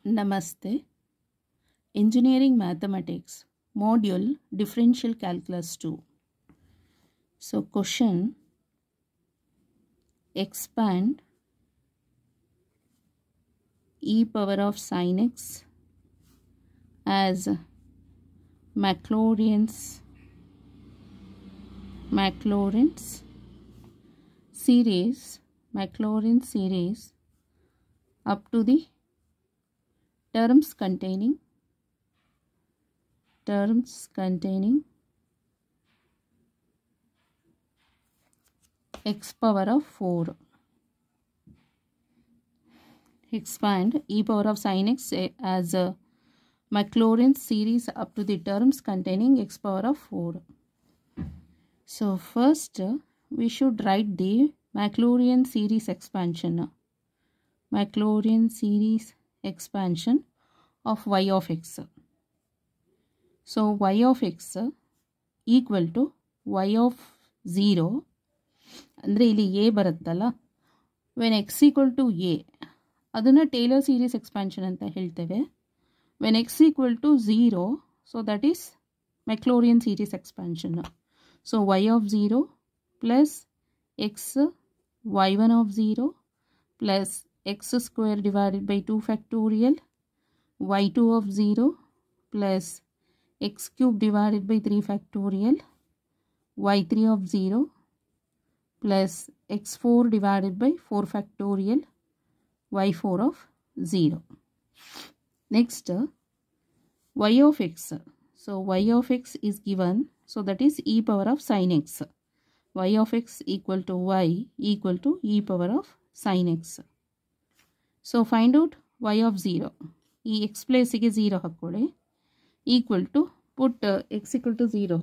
Namaste. Engineering Mathematics Module Differential Calculus 2. So question: expand e power of sin x as Maclaurin's series up to the terms containing x power of 4. Expand e power of sin x as a Maclaurin's series up to the terms containing x power of 4. So first we should write the Maclaurin series expansion. Maclaurin series expansion of y of x. So y of x equal to y of 0 ಅಂದರೆ ಇಲ್ಲಿ a ಬರುತ್ತಲ್ಲ, when x equal to a ಅದನ್ನು Taylor series expansion ಅಂತ ಹೇಳ್ತೇವೆ. when x equal to 0, so that is Maclaurin series expansion. So y of 0 plus x y1 of 0 plus x square divided by 2 factorial y2 of 0 plus x cube divided by 3 factorial y3 of 0 plus x4 divided by 4 factorial y4 of 0. Next y of x. So y of x is given, so that is e power of sin x. Y of x equal to y equal to e power of sin x. So find out y of 0. ಈ x place ಗೆ 0 ಹಾಕೊಳ್ಳಿ, equal to put x equal to 0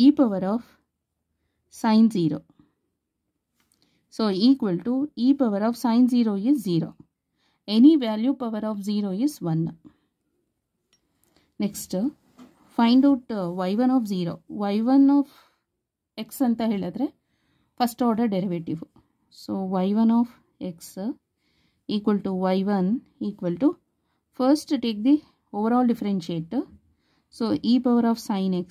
e power of sin 0. So equal to e power of sin 0 is 0. Any value power of 0 is 1. Next find out y1 of 0. y1 of x ಅಂತ ಹೇಳಿದ್ರೆ first order derivative. So y1 of x equal to y1 equal to, first take the overall differentiator. So e power of sin x,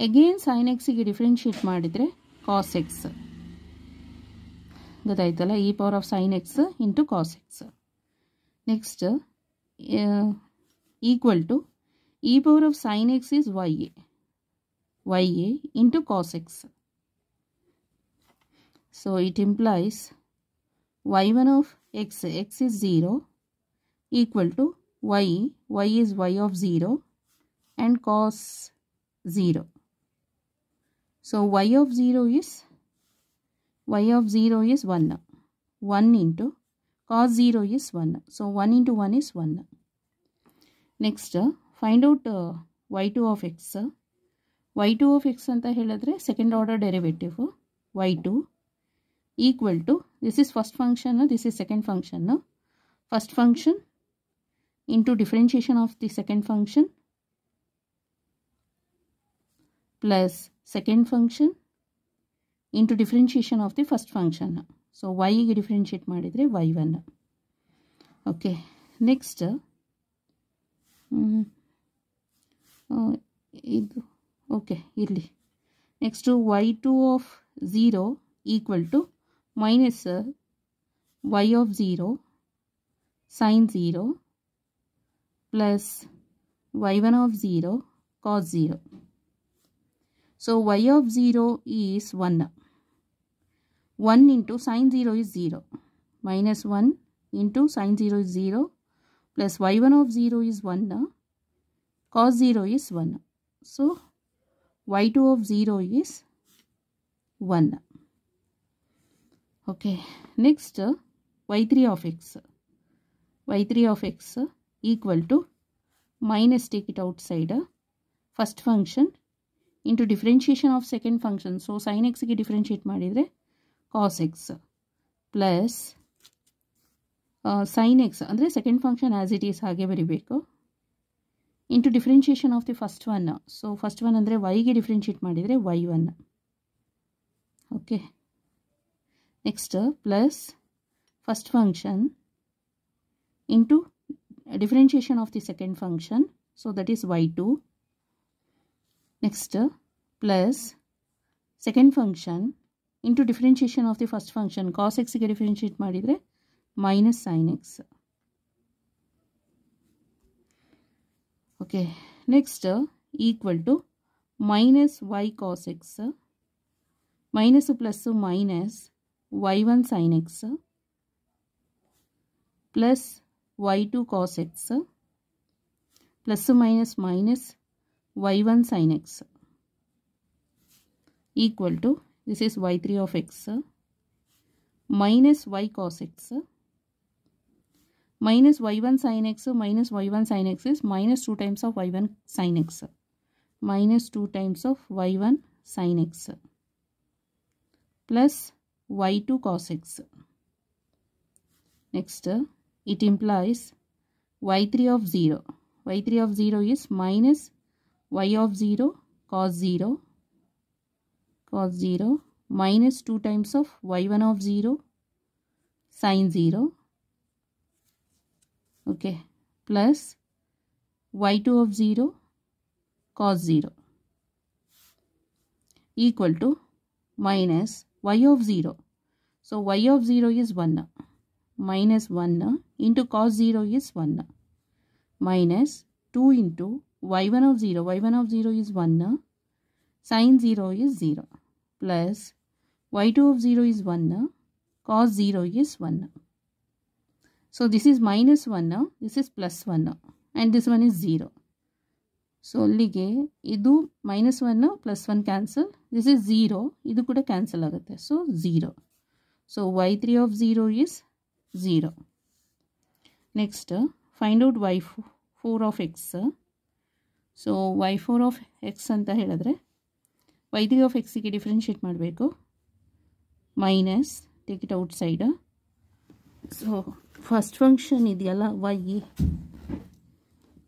again sin x ಗೆ differentiate ಮಾಡಿದ್ರೆ cos x. ಗೊತ್ತಾಯ್ತಲ್ಲ, e power of sin x into cos x. Next equal to e power of sin x is ya into cos x. So it implies y1 of x is 0 equal to y is y of 0 and cos 0. So y of 0 is 1 into cos 0 is 1. So 1 into 1 is 1. Next find out y2 of x. y2 of x ಅಂತ ಹೇಳಿದ್ರೆ second order derivative y2 equal to, this is first function, this is second function. First function into differentiation of the second function plus second function into differentiation of the first function. So y ಗೆ differentiate ಮಾಡಿದ್ರೆ y1. Okay, next ಇದು okay ಇರಲಿ. Next y2 of 0 equal to minus y of 0 sin 0 plus y1 of 0 cos 0. So y of 0 is 1. 1 into sin 0 is 0. Minus 1 into sin 0 is 0 plus y1 of 0 is 1. Cos 0 is 1. So y2 of 0 is 1. Okay. Next y3 of x. y3 of x equal to minus, take it outside, first function into differentiation of second function. So sin x ಗೆ differentiate ಮಾಡಿದ್ರೆ cos x plus sin x ಅಂದರೆ second function as it is ಹಾಗೆ ಬರಿಬೇಕು, into differentiation of the first one. So first one ಅಂದರೆ y ಗೆ differentiate ಮಾಡಿದ್ರೆ y1. Okay. Next plus first function into differentiation of the second function, so that is y2. Next plus second function into differentiation of the first function, cos x ಗೆ differentiate ಮಾಡಿದ್ರೆ minus sin x. Okay, next equal to minus y cos x, minus plus minus y1 sin x plus y2 cos x plus minus minus y1 sin x equal to, this is y3 of x minus y cos x minus y1 sin x minus y1 sin x is minus 2 times of y1 sin x, minus 2 times of y1 sin x plus y2 cos x. Next it implies y3 of 0. y3 of 0 is minus y of 0 cos 0 minus 2 times of y1 of 0 sin 0, okay, plus y2 of 0 cos 0 equal to minus y of 0. So y of 0 is 1 minus 1 into cos 0 is 1 minus 2 into y1 of 0. y1 of 0 is 1 sin 0 is 0 plus y2 of 0 is 1 cos 0 is 1. So this is minus 1, this is plus 1 and this one is 0. So ಅಲ್ಲಿಗೆ ಇದು minus 1 plus 1 cancel, this is 0, ಇದು ಕೂಡ cancel ಆಗುತ್ತೆ, so 0. So y3 of 0 is 0. Next find out y4 of x. So y4 of x ಅಂತ ಹೇಳಿದ್ರೆ y3 of x ಗೆ differentiate ಮಾಡಬೇಕು, minus take it out side. So first function ಇದೆಯಲ್ಲ y,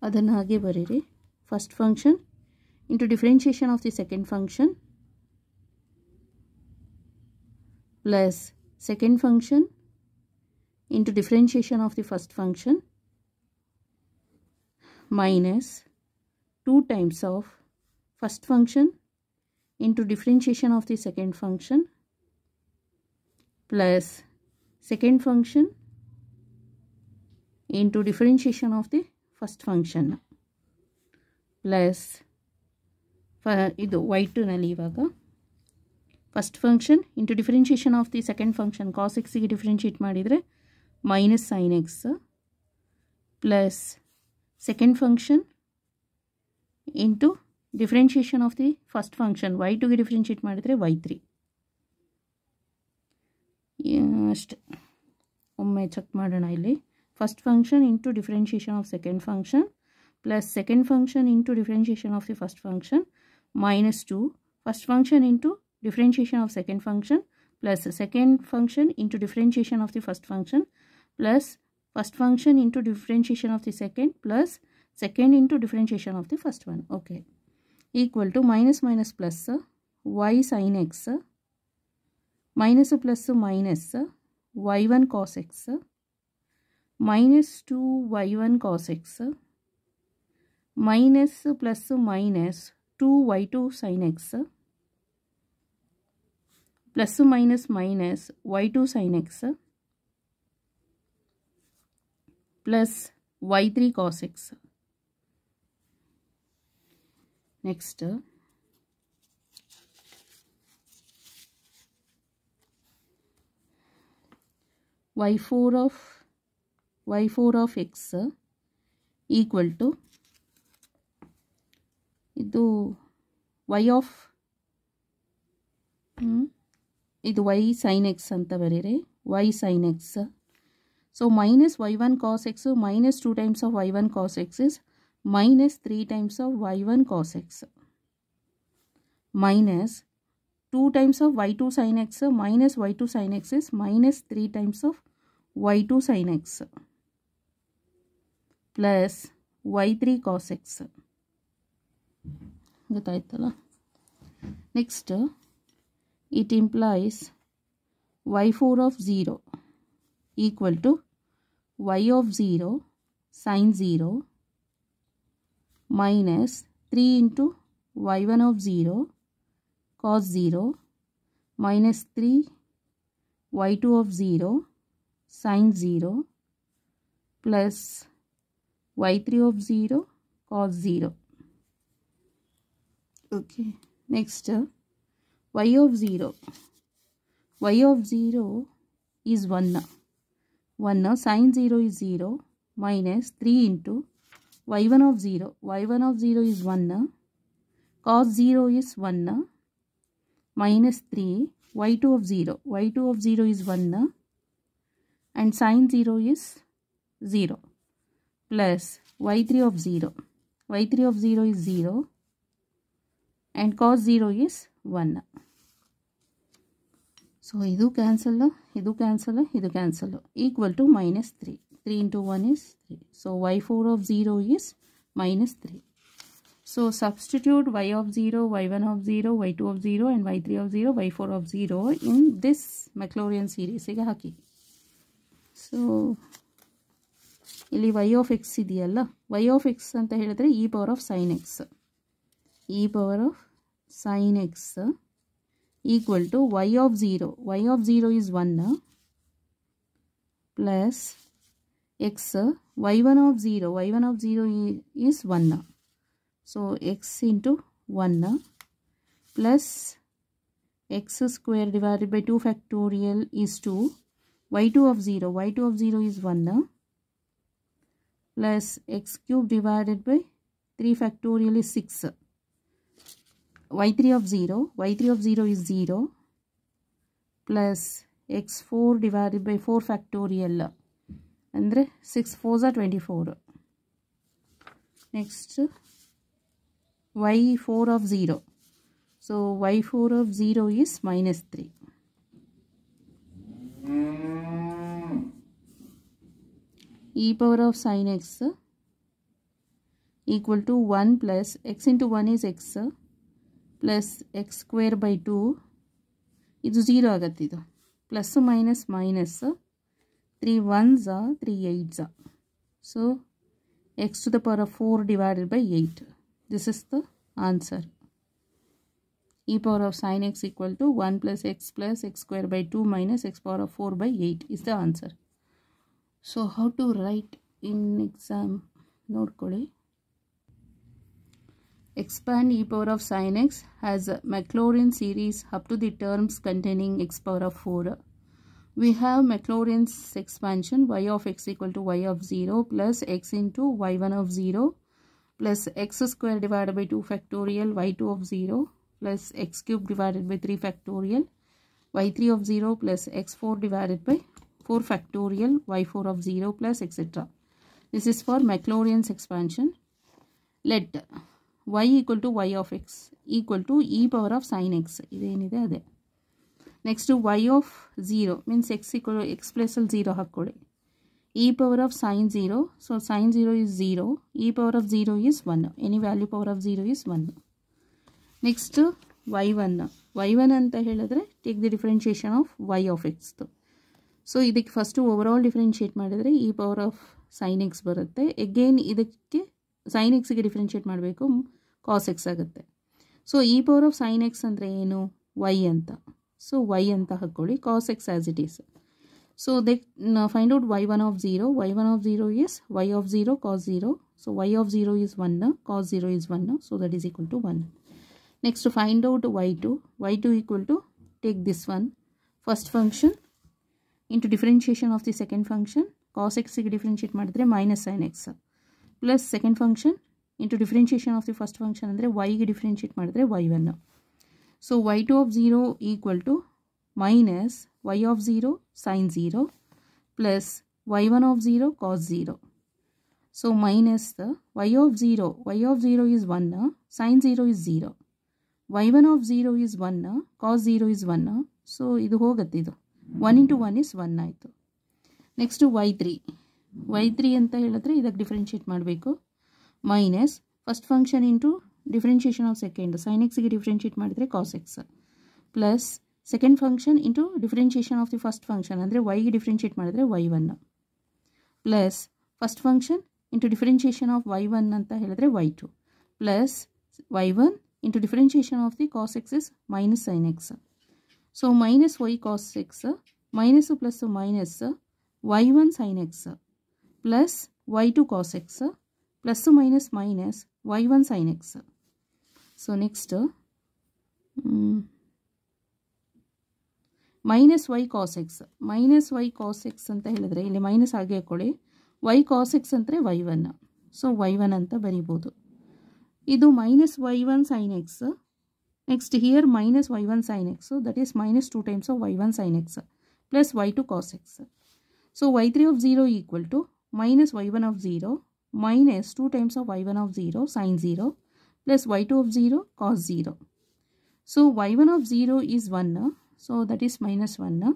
ಅದನ್ನು ಹಾಗೆ ಬರೀರಿ. First function into differentiation of the second function plus second function into differentiation of the first function minus 2 times of first function into differentiation of the second function plus second function into differentiation of the first function plus ಇದು y2 ನಲ್ಲಿ ಇವಾಗ first function into differentiation of the second function cos x ಗೆ differentiate ಮಾಡಿದರೆ minus sin x plus second function into differentiation of the first function y2 ಗೆ differentiate ಮಾಡಿದರೆ y3. ಅಷ್ಟೇ, ಒಮ್ಮೆ check ಮಾಡೋಣ. ಇಲ್ಲಿ first function into differentiation of second function plus second function into differentiation of the first function minus 2 first function into differentiation of second function plus second function into differentiation of the first function plus first function into differentiation of the second plus second into differentiation of the first one, okay, equal to minus minus plus y sin x minus plus minus y1 cos x minus 2 y1 cos x minus plus minus 2 y2 sin x plus minus minus y2 sin x plus y3 cos x. Next y4 of x equal to ಇದು ಇದು y sin x ಅಂತ ಬರೀರಿ, y sin x. So minus y1 cos x minus 2 times of y1 cos x is minus 3 times of y1 cos x minus 2 times of y2 sin x minus y2 sin x is minus 3 times of y2 sin x plus y3 cos x. ಗೊತ್ತಾಯ್ತಲ್ಲ. Next it implies y4 of 0 equal to y of 0 sine 0 minus 3 into y1 of 0 cos 0 minus 3 y2 of 0 sine 0 plus y3 of 0 cos 0. Okay, next y of 0 is 1 sine 0 is 0 minus 3 into y1 of 0 is 1 cos 0 is 1 minus 3 y2 of 0 is 1 and sine 0 is 0 plus y3 of 0 is 0 and cos 0 is 1. So idu cancel equal to minus 3. 3 into 1 is 3. So y4 of 0 is minus 3. So substitute y of 0, y1 of 0, y2 of 0 and y3 of 0, y4 of 0 in this Maclaurin series ಗೆ ಹಾಕಿ. So ಇಲ್ಲಿ y of x ಇದೆಯಲ್ಲ, y of x ಅಂತ ಹೇಳಿದ್ರೆ e power of sin x equal to y of 0 is 1 plus x y1 of 0 is 1. So x into 1 plus x square divided by 2 factorial is 2. y2 of 0 is 1 plus x cube divided by 3 factorial is 6. y3 of 0 is 0 plus x4 divided by 4 factorial andre 6 4s are 24. Next y4 of 0. So y4 of 0 is minus 3. E power of sin x equal to 1 plus x into 1 is x plus x square by 2. ಇದು 0 ಆಗುತ್ತೆ, ಇದು plus minus 3 1s are 3 8s are. So x to the power of 4 divided by 8. This is the answer. E power of sin x equal to 1 plus x square by 2 minus x power of 4 by 8 is the answer. So how to write in exam? ನೋಡ್ಕೊಳ್ಳಿ. Expand e power of sin x has a Maclaurin series up to the terms containing x power of 4. We have Maclaurin's expansion y of x equal to y of 0 plus x into y1 of 0 plus x square divided by 2 factorial y2 of 0 plus x cube divided by 3 factorial y3 of 0 plus x4 divided by 4 factorial y4 of 0 plus etc. This is for Maclaurin's expansion. Let y equal to y of x equal to e power of sin x. ಇದೇನಿದೆ ಅದೇ. Next y of 0 means x equal to x plus 0 ಹಾಕ್ಕೊಳ್ಳಿ. e power of sin 0. So sin 0 is 0. e power of 0 is 1. Any value power of 0 is 1. Next y1 ಅಂತ ಹೇಳಿದ್ರೆ take the differentiation of y of x. So ಇದಕ್ಕೆ first overall differentiate ಮಾಡಿದರೆ e power of sin x ಬರುತ್ತೆ. Again ಇದಕ್ಕೆ sin x ಗೆ differentiate ಮಾಡಬೇಕು, cos x ಆಗುತ್ತೆ. So e power of sin x ಅಂದರೆ ಏನು? y ಅಂತ. ಸೊ y ಅಂತ ಹಾಕ್ಕೊಳ್ಳಿ, cos x as it is. So they find out y1 of 0. y1 of 0 is y of 0 cos 0. So y of 0 is 1, cos 0 is 1. So that is equal to 1. Next to find out y2. y2 equal to, take this one, first function into differentiation of the second function. Cos x ಗೆ differentiate ಮಾಡಿದ್ರೆ minus sin x plus second function into differentiation of the first function ಅಂದರೆ y ಗೆ differentiate ಮಾಡಿದ್ರೆ y1. So y2 of 0 equal to minus y of 0 sin 0 plus y1 of 0 cos 0. So minus the y of 0 is 1, sin 0 is 0. y1 of 0 is 1, cos 0 is 1. So ಇದು ಹೋಗುತ್ತೆ, ಇದು 1 into 1 is 1 ಆಯಿತು. Next y3 ಅಂತ ಹೇಳಿದ್ರೆ ಇದಕ್ಕೆ differentiate ಮಾಡಬೇಕು. Minus first function into differentiation of second, sine ಎಕ್ಸ್ಗೆ differentiate ಮಾಡಿದರೆ cos x plus second function into differentiation of the first function ಅಂದರೆ ವೈಗೆ ಡಿಫ್ರೆನ್ಷಿಯೇಟ್ ಮಾಡಿದರೆ y1 plus first function into differentiation of y1 ಅಂತ ಹೇಳಿದ್ರೆ y2 plus y1 into differentiation of the cos x is minus sine x. So minus y cos x minus plus minus y1 sine x plus y2 cos x plus minus minus y1 sine x. So next minus y cos x ಅಂತ ಹೇಳಿದ್ರೆ ಇಲ್ಲಿ minus ಆಗಿ ಹಾಕೊಳ್ಳಿ. Y cos X ಅಂದರೆ y1. So y1 ಅಂತ ಬರಿಬೋದು. ಇದು minus y1 sine x. Next here minus y1 sine x, that is minus 2 times of y1 sine x plus y2 cos x. So y3 of 0 equal to minus y1 of 0 minus 2 times of y1 of 0 sine 0 plus y2 of 0 cos 0. So y1 of 0 is 1. So that is minus 1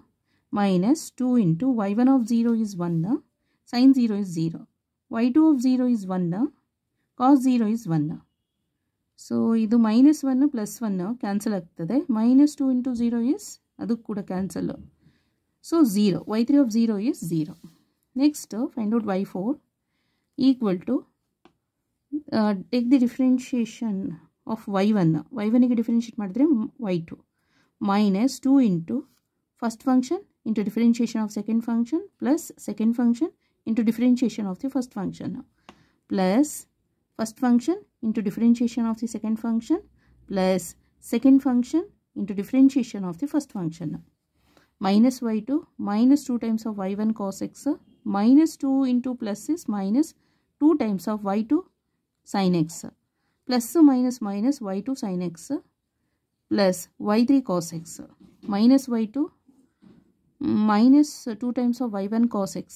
minus 2 into y1 of 0 is 1, sin 0 is 0, y2 of 0 is 1, cos 0 is 1. So idu minus 1 plus 1 cancel ಆಗ್ತದೆ. minus 2 into 0 is adu kuda cancel. So 0, y3 of 0 is 0. Next find out y4 equal to take the differentiation of y1 ಗೆ differentiate ಮಾಡಿದ್ರೆ y2 minus 2 into first function into differentiation of second function plus second function into differentiation of the first function plus first function into differentiation of the second function plus second function into differentiation of the first function. Minus y2 minus 2 times of y1 cos x minus 2 into plus is minus 2 times of y2 sin x plus minus minus y2 sin x plus y3 cos x minus y2 minus 2 times of y1 cos x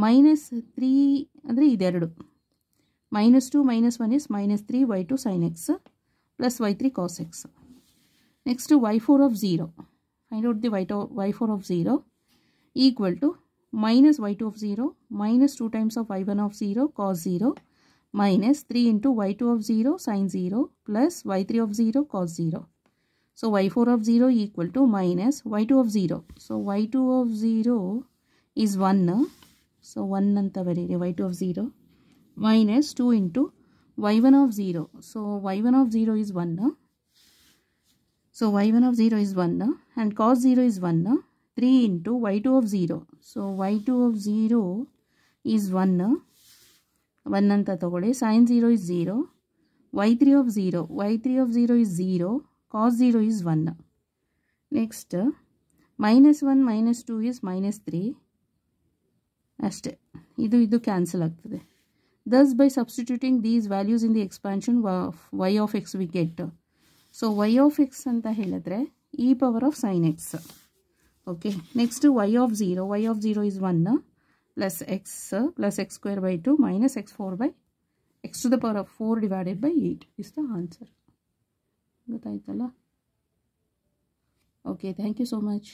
minus 3 ಅಂದರೆ ಇದೆರಡು minus 2 minus 1 is minus 3 y2 sin x plus y3 cos x. Next y4 of 0, find out the y4 of 0 equal to minus y2 of 0 minus 2 times of y1 of 0 cos 0 minus 3 into y2 of 0 sin 0 plus y3 of 0 cos 0. So y4 of 0 equal to minus y2 of 0. So y2 of 0 is 1. So 1 anta bariri y2 of 0 minus 2 into y1 of 0. So y1 of 0 is 1. So y1 of 0 is 1 and cos 0 is 1. 3 into y2 of 0. So y2 of 0 is 1. 1 ಅಂತ ತಗೊಳ್ಳಿ. sin 0 is 0, y3 of 0 is 0, cos 0 is 1. Next minus 1 minus 2 is minus 3 ಅಷ್ಟೇ. ಇದು cancel ಆಗ್ತದೆ. Thus by substituting these values in the expansion of y of x we get. So y of x ಅಂತ ಹೇಳಿದ್ರೆ e power of sin x. Okay, next y of 0 is 1 plus x square by 2 minus x4 by x to the power of 4 divided by 8 is the answer. Okay, thank you so much.